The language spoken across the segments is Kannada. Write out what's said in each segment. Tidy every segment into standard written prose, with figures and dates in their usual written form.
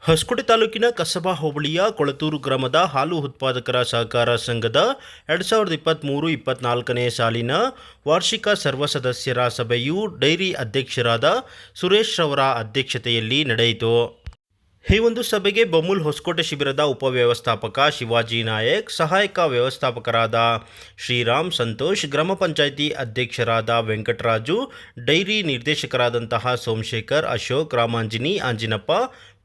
ಹೊಸಕೋಟೆ ತಾಲೂಕಿನ ಕಸಬಾ ಹೋಬಳಿಯ ಕೊಳತೂರು ಗ್ರಾಮದ ಹಾಲು ಉತ್ಪಾದಕರ ಸಹಕಾರ ಸಂಘದ 2023-24ನೇ ಸಾಲಿನ ವಾರ್ಷಿಕ ಸರ್ವ ಸದಸ್ಯರ ಸಭೆಯು ಡೈರಿ ಅಧ್ಯಕ್ಷರಾದ ಸುರೇಶ್ ರವರ ಅಧ್ಯಕ್ಷತೆಯಲ್ಲಿ ನಡೆಯಿತು. ಈ ಒಂದು ಸಭೆಗೆ ಬಮೂಲ್ ಹೊಸಕೋಟೆ ಶಿಬಿರದ ಉಪವ್ಯವಸ್ಥಾಪಕ ಶಿವಾಜಿ ನಾಯಕ್, ಸಹಾಯಕ ವ್ಯವಸ್ಥಾಪಕರಾದ ಶ್ರೀರಾಮ್, ಸಂತೋಷ್, ಗ್ರಾಮ ಪಂಚಾಯಿತಿ ಅಧ್ಯಕ್ಷರಾದ ವೆಂಕಟರಾಜು, ಡೈರಿ ನಿರ್ದೇಶಕರಾದಂತಹ ಸೋಮಶೇಖರ್, ಅಶೋಕ್, ರಾಮಾಂಜಿನಿ, ಆಂಜಿನಪ್ಪ,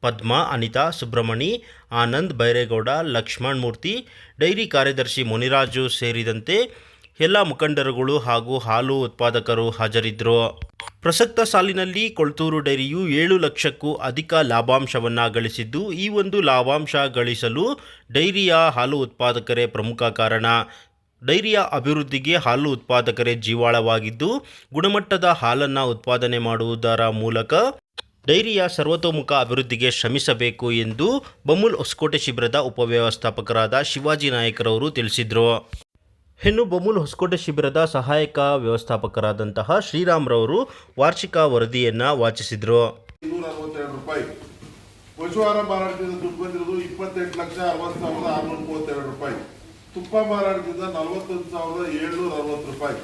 ಪದ್ಮಾ, ಅನಿತಾ, ಸುಬ್ರಹ್ಮಣಿ, ಆನಂದ್, ಬೈರೇಗೌಡ, ಲಕ್ಷ್ಮಣ್ ಮೂರ್ತಿ, ಡೈರಿ ಕಾರ್ಯದರ್ಶಿ ಮುನಿರಾಜು ಸೇರಿದಂತೆ ಎಲ್ಲ ಮುಖಂಡರುಗಳು ಹಾಗೂ ಹಾಲು ಉತ್ಪಾದಕರು ಹಾಜರಿದ್ದರು. ಪ್ರಸಕ್ತ ಸಾಲಿನಲ್ಲಿ ಕೊಳತೂರು ಡೈರಿಯು 7 ಲಕ್ಷಕ್ಕೂ ಅಧಿಕ ಲಾಭಾಂಶವನ್ನು ಗಳಿಸಿದ್ದು, ಈ ಒಂದು ಲಾಭಾಂಶ ಗಳಿಸಲು ಡೈರಿಯ ಹಾಲು ಉತ್ಪಾದಕರೇ ಪ್ರಮುಖ ಕಾರಣ. ಡೈರಿಯ ಅಭಿವೃದ್ಧಿಗೆ ಹಾಲು ಉತ್ಪಾದಕರೇ ಜೀವಾಳವಾಗಿದ್ದು, ಗುಣಮಟ್ಟದ ಹಾಲನ್ನು ಉತ್ಪಾದನೆ ಮಾಡುವುದರ ಮೂಲಕ ಡೈರಿಯ ಸರ್ವತೋಮುಖ ಅಭಿವೃದ್ಧಿಗೆ ಶ್ರಮಿಸಬೇಕು ಎಂದು ಬಮೂಲ್ ಹೊಸಕೋಟೆ ಶಿಬಿರದ ಉಪವ್ಯವಸ್ಥಾಪಕರಾದ ಶಿವಾಜಿ ನಾಯಕರವರು ತಿಳಿಸಿದರು. ಇನ್ನು ಬಮೂಲ್ ಹೊಸಕೋಟೆ ಶಿಬಿರದ ಸಹಾಯಕ ವ್ಯವಸ್ಥಾಪಕರಾದಂತಹ ಶ್ರೀರಾಮ್ ರವರು ವಾರ್ಷಿಕ ವರದಿಯನ್ನು ವಾಚಿಸಿದರು. 262 ರೂಪಾಯಿ ಪಶುಹಾರ ಮಾರಾಟದಿಂದ ದುಡ್ಡು ಬಂದಿರೋದು 28,60,632 ರೂಪಾಯಿ. ತುಪ್ಪ ಮಾರಾಟದಿಂದ 41,760 ರೂಪಾಯಿ.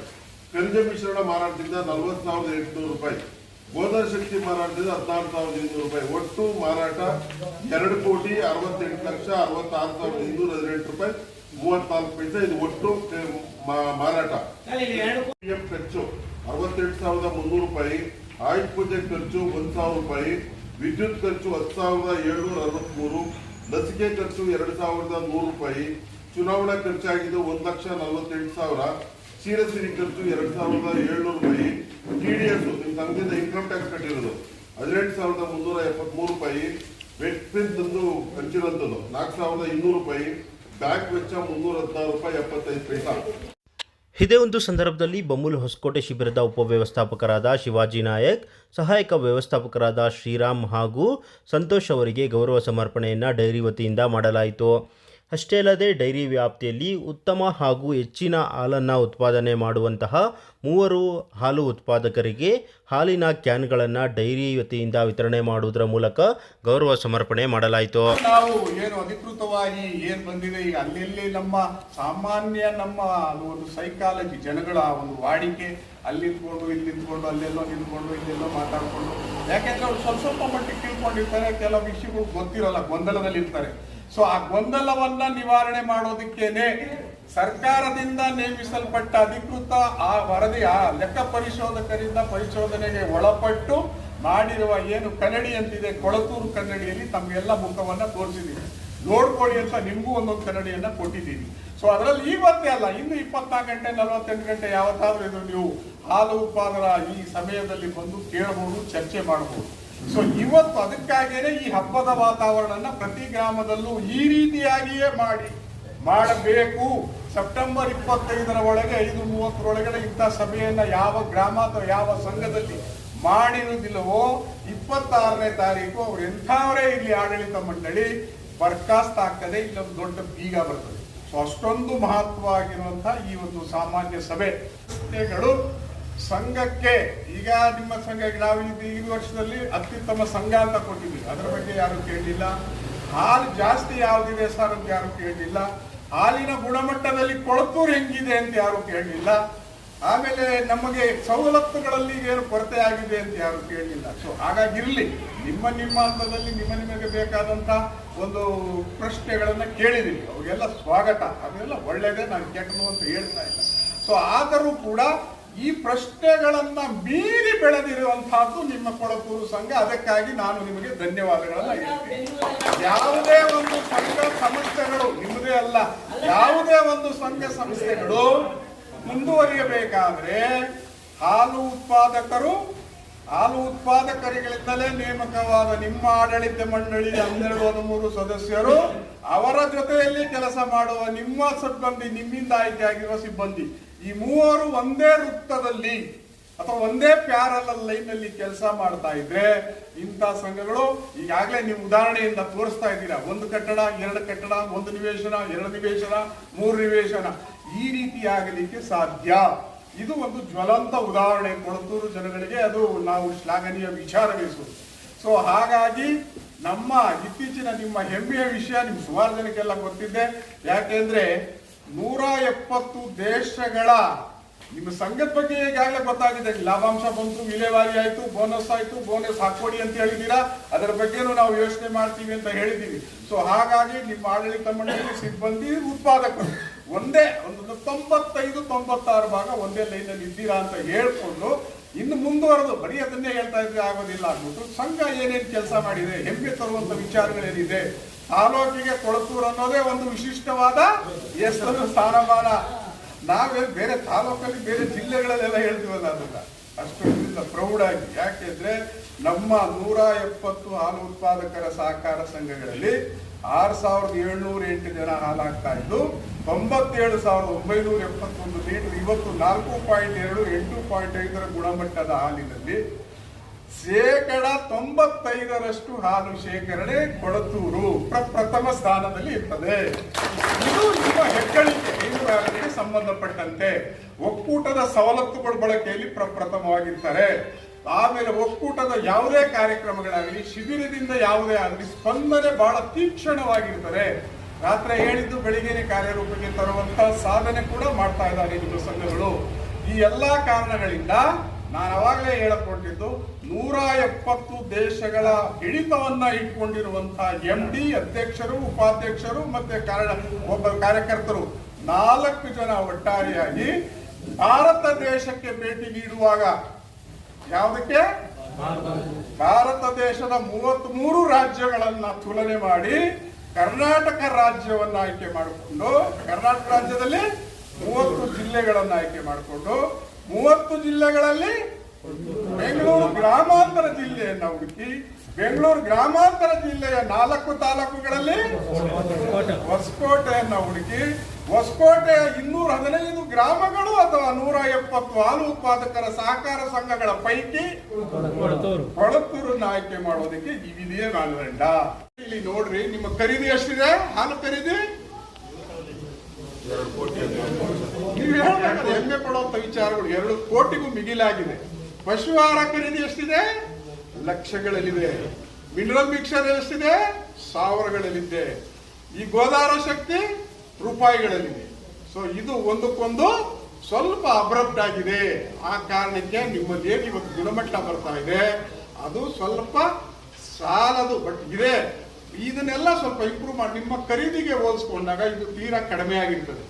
ಖನಿಜ ಮಿಶ್ರಣ ಮಾರಾಟದಿಂದ 40,800 ರೂಪಾಯಿ. ಗೋಧಾ ಶಕ್ತಿ ಮಾರಾಟದಿಂದ 16,200 ರೂಪಾಯಿ. ಒಟ್ಟು ಮಾರಾಟ 2,68,66,218 ರೂಪಾಯಿ 34 ಪೈಸೆ. ಇದು ಒಟ್ಟು ಮಾರಾಟ. ಖರ್ಚು 68,300 ರೂಪಾಯಿ. ಆಯುಷ್ ಪೂಜೆ ಖರ್ಚು 1,000 ರೂಪಾಯಿ. ವಿದ್ಯುತ್ ಖರ್ಚು 10,763. ಲಸಿಕೆ ಖರ್ಚು 2,100 ರೂಪಾಯಿ. ಚುನಾವಣಾ ಖರ್ಚಾಗಿದ್ದು 1,48,000. ಕ್ಷೀರಸಿರಿ ಖರ್ಚು 2,700 ರೂಪಾಯಿ. TDS ನಿಮ್ಮ ಸಂಘದಿಂದ ಇನ್ಕಮ್ ಟ್ಯಾಕ್ಸ್ ಕಟ್ಟಿರೋದು 18,373 ರೂಪಾಯಿ. ವೆಟ್ ಪ್ರಿಂಟ್ ಹಂಚಿರುವಂಥದ್ದು 4,200 ರೂಪಾಯಿ. ಬ್ಯಾಂಕ್ ವೆಚ್ಚ 316 ರೂಪಾಯಿ 75 ಪೈಸಾ. ಇದೇ ಒಂದು ಸಂದರ್ಭದಲ್ಲಿ ಬಮೂಲ್ ಹೊಸಕೋಟೆ ಶಿಬಿರದ ಉಪವ್ಯವಸ್ಥಾಪಕರಾದ ಶಿವಾಜಿ ನಾಯಕ್, ಸಹಾಯಕ ವ್ಯವಸ್ಥಾಪಕರಾದ ಶ್ರೀರಾಮ್ ಹಾಗೂ ಸಂತೋಷ್ ಅವರಿಗೆ ಗೌರವ ಸಮರ್ಪಣೆಯನ್ನು ಡೈರಿ ವತಿಯಿಂದ ಮಾಡಲಾಯಿತು. ಅಷ್ಟೇ ಅಲ್ಲದೆ ಡೈರಿ ವ್ಯಾಪ್ತಿಯಲ್ಲಿ ಉತ್ತಮ ಹಾಗೂ ಹೆಚ್ಚಿನ ಹಾಲನ್ನು ಉತ್ಪಾದನೆ ಮಾಡುವಂತಹ 3 ಹಾಲು ಉತ್ಪಾದಕರಿಗೆ ಹಾಲಿನ ಕ್ಯಾನ್ಗಳನ್ನು ಡೈರಿ ವತಿಯಿಂದ ವಿತರಣೆ ಮಾಡುವುದರ ಮೂಲಕ ಗೌರವ ಸಮರ್ಪಣೆ ಮಾಡಲಾಯಿತು. ನಾವು ಏನು ಅಧಿಕೃತವಾಗಿ ಏನು ಬಂದಿದೆ ಈಗ ಅಲ್ಲಿ ನಮ್ಮ ಸಾಮಾನ್ಯ ನಮ್ಮ ಒಂದು ಸೈಕಾಲಜಿ ಜನಗಳ ಒಂದು ವಾಡಿಕೆ ಅಲ್ಲಿ ನಿಂತ್ಕೊಂಡು ಇಲ್ಲಿ ನಿಂತ್ಕೊಂಡು ಅಲ್ಲೆಲ್ಲೋ ನಿಂತ್ಕೊಂಡು ಇಲ್ಲೆಲ್ಲೋ ಮಾತಾಡ್ಕೊಂಡು, ಯಾಕೆಂದ್ರೆ ಅವ್ರು ಸ್ವಲ್ಪ ಮಟ್ಟಿಗೆ ತಿಳ್ಕೊಂಡಿರ್ತಾರೆ, ಕೆಲವು ವಿಷಯಗಳು ಗೊತ್ತಿರಲ್ಲ, ಗೊಂದಲದಲ್ಲಿ ಇರ್ತಾರೆ. ಸೊ ಆ ಗೊಂದಲವನ್ನ ನಿವಾರಣೆ ಮಾಡೋದಕ್ಕೇನೆ ಸರ್ಕಾರದಿಂದ ನೇಮಿಸಲ್ಪಟ್ಟ ಅಧಿಕೃತ ಆ ವರದಿ ಆ ಲೆಕ್ಕ ಪರಿಶೋಧಕರಿಂದ ಪರಿಶೋಧನೆಗೆ ಒಳಪಟ್ಟು ಮಾಡಿರುವ ಏನು ಕನ್ನಡಿ ಅಂತಿದೆ, ಕೊಳತೂರು ಕನ್ನಡಿಯಲ್ಲಿ ತಮಗೆಲ್ಲ ಮುಖವನ್ನ ತೋರಿಸಿದ್ದೀವಿ, ನೋಡ್ಕೊಳ್ಳಿ ಅಂತ ನಿಮಗೂ ಒಂದೊಂದು ಕನ್ನಡಿಯನ್ನ ಕೊಟ್ಟಿದ್ದೀವಿ. ಸೊ ಅದರಲ್ಲಿ ಇವತ್ತೇ ಅಲ್ಲ, ಇನ್ನು 24 ಗಂಟೆ 48 ಗಂಟೆ ಯಾವತ್ತಾದ್ರೂ ಇದು ನೀವು ಹಾಲು ಉತ್ಪಾದನಾ ಈ ಸಮಯದಲ್ಲಿ ಬಂದು ಕೇಳಬಹುದು, ಚರ್ಚೆ ಮಾಡಬಹುದು. ಸೊ ಇವತ್ತು ಅದಕ್ಕಾಗಿಯೇ ಈ ಹಬ್ಬದ ವಾತಾವರಣ ಪ್ರತಿ ಗ್ರಾಮದಲ್ಲೂ ಈ ರೀತಿಯಾಗಿಯೇ ಮಾಡಬೇಕು. ಸೆಪ್ಟೆಂಬರ್ 25ರ ಒಳಗೆ 5:30 ಇಂಥ ಸಭೆಯನ್ನ ಯಾವ ಗ್ರಾಮ ಅಥವಾ ಯಾವ ಸಂಘದಲ್ಲಿ ಮಾಡಿರುವುದಿಲ್ಲವೋ 26ನೇ ತಾರೀಕು ಅವ್ರು ಎಂಥವರೇ ಇಲ್ಲಿ ಆಡಳಿತ ಮಂಡಳಿ ಬರ್ಖಾಸ್ತ್ ಆಗ್ತದೆ, ಇಲ್ಲೊಂದು ದೊಡ್ಡ ಬೀಗ ಬರ್ತದೆ. ಸೊ ಅಷ್ಟೊಂದು ಮಹತ್ವವಾಗಿರುವಂತಹ ಈ ಒಂದು ಸಾಮಾನ್ಯ ಸಭೆಗಳು ಸಂಘಕ್ಕೆ, ಈಗ ನಿಮ್ಮ ಸಂಘಕ್ಕೆ ನಾವು ಈ ವರ್ಷದಲ್ಲಿ ಅತ್ಯುತ್ತಮ ಸಂಘ ಅಂತ ಕೊಟ್ಟಿದ್ದೀವಿ, ಅದರ ಬಗ್ಗೆ ಯಾರು ಕೇಳಲಿಲ್ಲ. ಹಾಲು ಜಾಸ್ತಿ ಯಾವ್ದಿದೆ ಸರ್ ಅಂತ ಯಾರು ಕೇಳಲಿಲ್ಲ. ಹಾಲಿನ ಗುಣಮಟ್ಟದಲ್ಲಿ ಕೊಳತೂರು ಹೆಂಗಿದೆ ಅಂತ ಯಾರು ಕೇಳಲಿಲ್ಲ. ಆಮೇಲೆ ನಮಗೆ ಸವಲತ್ತುಗಳಲ್ಲಿ ಏನು ಕೊರತೆ ಆಗಿದೆ ಅಂತ ಯಾರು ಕೇಳಲಿಲ್ಲ. ಸೊ ಹಾಗಾಗಿರ್ಲಿ, ನಿಮ್ಮ ಹಂತದಲ್ಲಿ ನಿಮಗೆ ಬೇಕಾದಂತ ಒಂದು ಪ್ರಶ್ನೆಗಳನ್ನ ಕೇಳಿದೀವಿ, ಅವಾಗೆಲ್ಲ ಸ್ವಾಗತ, ಅದೆಲ್ಲ ಒಳ್ಳೇದೇ, ನಾನು ಕೆಟ್ಟದು ಅಂತ ಹೇಳ್ತಾ ಇಲ್ಲ. ಸೊ ಆದರೂ ಕೂಡ ಈ ಪ್ರಶ್ನೆಗಳನ್ನ ಮೀರಿ ಬೆಳೆದಿರುವಂತಹದ್ದು ನಿಮ್ಮ ಕೊಳತೂರು ಸಂಘ. ಅದಕ್ಕಾಗಿ ನಾನು ನಿಮಗೆ ಧನ್ಯವಾದಗಳನ್ನ ಹೇಳ್ತೀನಿ. ಯಾವುದೇ ಒಂದು ಸಂಘ ಸಂಸ್ಥೆಗಳು, ನಿಮ್ಮದೇ ಅಲ್ಲ, ಯಾವುದೇ ಒಂದು ಸಂಘ ಸಂಸ್ಥೆಗಳು ಮುಂದುವರಿಯಬೇಕಾದ್ರೆ ಹಾಲು ಉತ್ಪಾದಕರಿಗಳಿಂದಲೇ ನೇಮಕವಾದ ನಿಮ್ಮ ಆಡಳಿತ ಮಂಡಳಿ 12-13 ಸದಸ್ಯರು, ಅವರ ಜೊತೆಯಲ್ಲಿ ಕೆಲಸ ಮಾಡುವ ನಿಮ್ಮ ಸಿಬ್ಬಂದಿ, ನಿಮ್ಮಿಂದ ಆಯ್ಕೆಯಾಗಿರುವ ಸಿಬ್ಬಂದಿ, ಈ 3 ಒಂದೇ ವೃತ್ತದಲ್ಲಿ ಅಥವಾ ಒಂದೇ ಪ್ಯಾರಲಲ್ ಲೈನ್ ನಲ್ಲಿ ಕೆಲಸ ಮಾಡ್ತಾ ಇದ್ರೆ ಇಂಥ ಸಂಘಗಳು ಈಗಾಗಲೇ ನೀವು ಉದಾಹರಣೆಯಿಂದ ತೋರಿಸ್ತಾ ಇದ್ದೀರಾ, 1 ಕಟ್ಟಡ 2 ಕಟ್ಟಡ, 1 ನಿವೇಶನ 2 ನಿವೇಶನ 3 ನಿವೇಶನ, ಈ ರೀತಿ ಆಗಲಿಕ್ಕೆ ಸಾಧ್ಯ. ಇದು ಒಂದು ಜ್ವಲಂತ ಉದಾಹರಣೆ ಕೊಳತೂರು ಜನಗಳಿಗೆ, ಅದು ನಾವು ಶ್ಲಾಘನೀಯ ವಿಚಾರವೆನಿಸುವುದು. ಸೊ ಹಾಗಾಗಿ ನಮ್ಮ ಇತ್ತೀಚಿನ ನಿಮ್ಮ ಹೆಮ್ಮೆಯ ವಿಷಯ ನಿಮ್ ಸುಮಾರು ಜನಕ್ಕೆಲ್ಲ ಗೊತ್ತಿದೆ. ಯಾಕೆಂದ್ರೆ 170 ದೇಶಗಳ ನಿಮ್ಮ ಸಂಘದ ಬಗ್ಗೆ ಈಗಾಗಲೇ ಗೊತ್ತಾಗಿದೆ. ಲಾಭಾಂಶ ಬಂತು, ವಿಲೇವಾರಿ ಆಯ್ತು, ಬೋನಸ್ ಆಯ್ತು, ಬೋನಸ್ ಹಾಕೊಡಿ ಅಂತ ಹೇಳಿದ್ದೀರಾ. ಅದರ ಬಗ್ಗೆನೂ ನಾವು ಯೋಚನೆ ಮಾಡ್ತೀವಿ ಅಂತ ಹೇಳಿದ್ದೀವಿ. ಸೊ ಹಾಗಾಗಿ ನಿಮ್ಮ ಆಡಳಿತ ಮಂಡಳಿ ಸಿಬ್ಬಂದಿ ಉತ್ಪಾದಕರು ಒಂದೇ ಒಂದು 95-96 ಭಾಗ ಒಂದೇ ಲೈನಲ್ಲಿ ಇದ್ದೀರಾ ಅಂತ ಹೇಳ್ಕೊಂಡು ಇನ್ನು ಮುಂದುವರೆದು ಬರೀ ಅದನ್ನೇ ಹೇಳ್ತಾ ಇದ್ರೆ ಆಗೋದಿಲ್ಲ ಆಗ್ಬಿಟ್ಟು ಸಂಘ ಏನೇನು ಕೆಲಸ ಮಾಡಿದೆ, ಹೆಮ್ಮೆ ತರುವಂತ ವಿಚಾರಗಳೇನಿದೆ, ತಾಲೂಕಿಗೆ ಕೊಳತೂರು ಅನ್ನೋದೇ ಒಂದು ವಿಶಿಷ್ಟವಾದ ಹೆಸರು ಸ್ಥಾನಮಾನ. ನಾವೇ ಬೇರೆ ತಾಲೂಕಲ್ಲಿ ಬೇರೆ ಜಿಲ್ಲೆಗಳಲ್ಲೆಲ್ಲ ಹೇಳ್ತೀವಲ್ಲ ಅದನ್ನ ಅಷ್ಟು ಪ್ರೌಡ್ ಆಗಿ. ಯಾಕೆಂದ್ರೆ ನಮ್ಮ 170 ಹಾಲು ಉತ್ಪಾದಕರ ಸಹಕಾರ ಸಂಘಗಳಲ್ಲಿ 6708 ಜನ ಹಾಲಾಗ್ತಾ ಇದ್ದು 97,971 ಲೀಟರ್ ಇವತ್ತು 4.2 8.5 ಗುಣಮಟ್ಟದ ಹಾಲಿನಲ್ಲಿ 95% ಹಾಲು ಶೇಖರಣೆ ಕೊಳತೂರು ಪ್ರಥಮ ಸ್ಥಾನದಲ್ಲಿ ಇರ್ತದೆ. ಇದು ನಿಮ್ಮ ಹೆಗ್ಗಳಿಕೆ. ಹೈನುಗಾರರಿಗೆ ಸಂಬಂಧಪಟ್ಟಂತೆ ಒಕ್ಕೂಟದ ಸವಲತ್ತುಗಳ ಬಳಕೆಯಲ್ಲಿ ಪ್ರಪ್ರಥಮವಾಗಿರ್ತಾರೆ. ಆಮೇಲೆ ಒಕ್ಕೂಟದ ಯಾವುದೇ ಕಾರ್ಯಕ್ರಮಗಳಾಗಲಿ, ಶಿಬಿರದಿಂದ ಯಾವುದೇ ಆಗಲಿ ಸ್ಪಂದನೆ ಬಹಳ ತೀಕ್ಷ್ಣವಾಗಿರ್ತಾರೆ. ರಾತ್ರಿ ಹೇಳಿದ್ದು ಬೆಳಿಗ್ಗೆನೆ ಕಾರ್ಯರೂಪಕ್ಕೆ ತರುವಂತ ಸಾಧನೆ ಕೂಡ ಮಾಡ್ತಾ ಇದ್ದಾರೆ ನಿಮ್ಮ ಸಂಘಗಳು. ಈ ಎಲ್ಲಾ ಕಾರಣಗಳಿಂದ ನಾನು ಅವಾಗಲೇ ಹೇಳಕೊಟ್ಟಿದ್ದು 170 ದೇಶಗಳ ಹಿಡಿತವನ್ನ ಇಟ್ಕೊಂಡಿರುವಂತಹ MD ಅಧ್ಯಕ್ಷರು, ಉಪಾಧ್ಯಕ್ಷರು ಮತ್ತೆ ಒಬ್ಬ ಕಾರ್ಯಕರ್ತರು 4 ಜನ ಒಟ್ಟಾರೆಯಾಗಿ ಭಾರತ ದೇಶಕ್ಕೆ ಭೇಟಿ ನೀಡುವಾಗ ಯಾವುದಕ್ಕೆ ಭಾರತ ದೇಶದ 33 ರಾಜ್ಯಗಳನ್ನ ತುಲನೆ ಮಾಡಿ ಕರ್ನಾಟಕ ರಾಜ್ಯವನ್ನ ಆಯ್ಕೆ ಮಾಡಿಕೊಂಡು ಕರ್ನಾಟಕ ರಾಜ್ಯದಲ್ಲಿ 30 ಜಿಲ್ಲೆಗಳನ್ನ ಆಯ್ಕೆ ಮಾಡಿಕೊಂಡು 30 ಜಿಲ್ಲೆಗಳಲ್ಲಿ ಬೆಂಗಳೂರು ಗ್ರಾಮಾಂತರ ಜಿಲ್ಲೆಯನ್ನ ಹುಡುಕಿ ಬೆಂಗಳೂರು ಗ್ರಾಮಾಂತರ ಜಿಲ್ಲೆಯ 4 ತಾಲೂಕುಗಳಲ್ಲಿ ಹೊಸಕೋಟೆಯನ್ನ ಹುಡುಕಿ ಹೊಸಕೋಟೆಯ 215 ಗ್ರಾಮಗಳು ಅಥವಾ 170 ಹಾಲು ಉತ್ಪಾದಕರ ಸಹಕಾರ ಸಂಘಗಳ ಪೈಕಿ ಕೊಳತೂರನ್ನ ಆಯ್ಕೆ ಮಾಡೋದಕ್ಕೆ ಇವಿದೆಯೇ ಮಾನದಂಡ. ಇಲ್ಲಿ ನೋಡ್ರಿ, ನಿಮ್ಮ ಖರೀದಿ ಎಷ್ಟಿದೆ? ಹಾಲು ಖರೀದಿ ನೀವು ಹೇಳ್ಬೇಕು. ಹೆಮ್ಮೆ ಪಡುವಂತ ವಿಚಾರಗಳು 2 ಕೋಟಿಗೂ ಮಿಗಿಲಾಗಿದೆ. ಪಶು ಆಹಾರ ಖರೀದಿ ಎಷ್ಟಿದೆ? ಲಕ್ಷಗಳಲ್ಲಿದೆ. ಮಿನರಲ್ ಮಿಕ್ಸರ್ ಎಷ್ಟಿದೆ? ಸಾವಿರಗಳಲ್ಲಿದೆ. ಈ ಗೋದಾರ ಶಕ್ತಿ ರೂಪಾಯಿಗಳಲ್ಲಿದೆ. ಸೊ ಇದು ಒಂದಕ್ಕೊಂದು ಸ್ವಲ್ಪ ಅಬ್ರಪ್ಟ್ ಆಗಿದೆ. ಆ ಕಾರಣಕ್ಕೆ ನಿಮ್ಮಲ್ಲಿ ಏನು ಇವತ್ತು ಗುಣಮಟ್ಟ ಬರ್ತಾ ಇದೆ ಅದು ಸ್ವಲ್ಪ ಸಾಲದು, ಬಟ್ ಇದೆ. ಇದನ್ನೆಲ್ಲ ಸ್ವಲ್ಪ ಇಂಪ್ರೂವ್ ಮಾಡಿ ನಿಮ್ಮ ಖರೀದಿಗೆ ಹೋಲಿಸ್ಕೊಂಡಾಗ ಇದು ತೀರಾ ಕಡಿಮೆ ಆಗಿರ್ತದೆ.